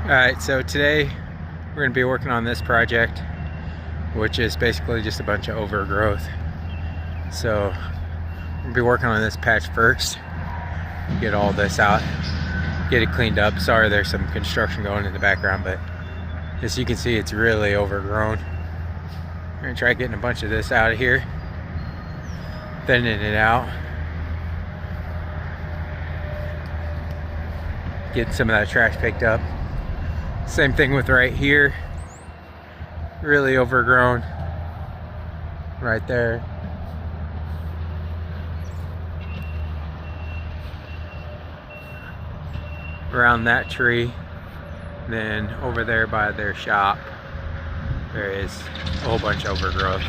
Alright, so today we're going to be working on this project, which is basically just a bunch of overgrowth. So we're going to be working on this patch first, get all this out, get it cleaned up. Sorry there's some construction going in the background, but as you can see, it's really overgrown. We're going to try getting a bunch of this out of here, thinning it out, get some of that trash picked up. Same thing with right here, really overgrown right there. Around that tree, then over there by their shop, there is a whole bunch of overgrowth.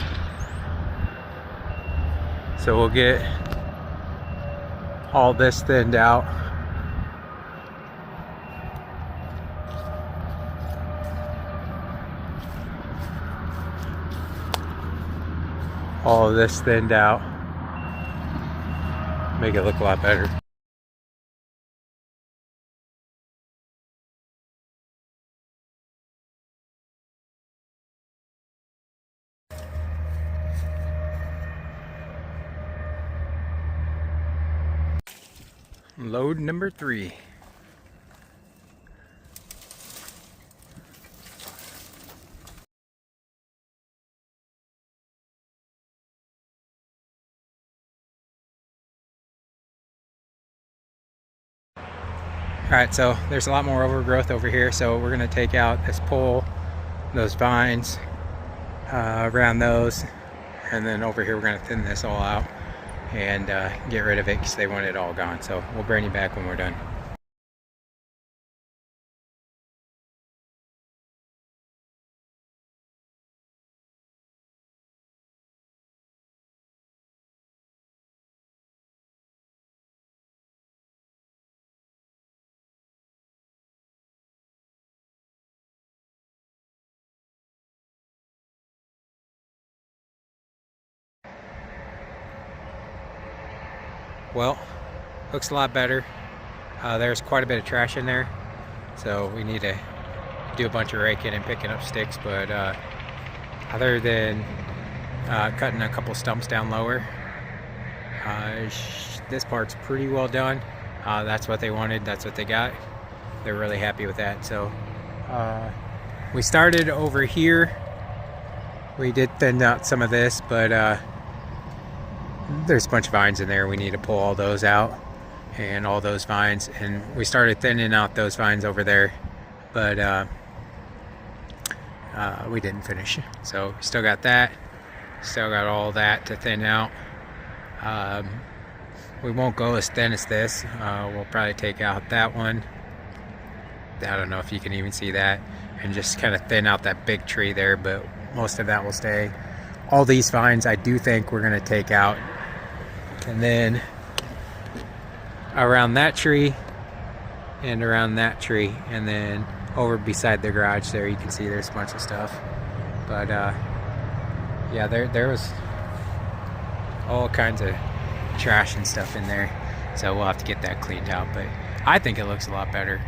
So we'll get all this thinned out. All of this thinned out, make it look a lot better. Load number 3. Alright, so there's a lot more overgrowth over here, so we're going to take out this pole, those vines, around those, and then over here we're going to thin this all out and get rid of it because they want it all gone. So we'll bring you back when we're done. Well, looks a lot better. There's quite a bit of trash in there, so we need to do a bunch of raking and picking up sticks, but other than cutting a couple stumps down lower, this part's pretty well done. That's what they wanted, that's what they got. They're really happy with that. So we started over here. We did thin out some of this, but there's a bunch of vines in there. We need to pull all those out and all those vines, and we started thinning out those vines over there, but we didn't finish. So still got that, still got all that to thin out. We won't go as thin as this. We'll probably take out that one. I don't know if you can even see that, and just kind of thin out that big tree there, but most of that will stay. All these vines I do think we're going to take out. And then around that tree and around that tree, and then over beside the garage there, you can see there's a bunch of stuff. But yeah, there was all kinds of trash and stuff in there, so we'll have to get that cleaned out. But I think it looks a lot better.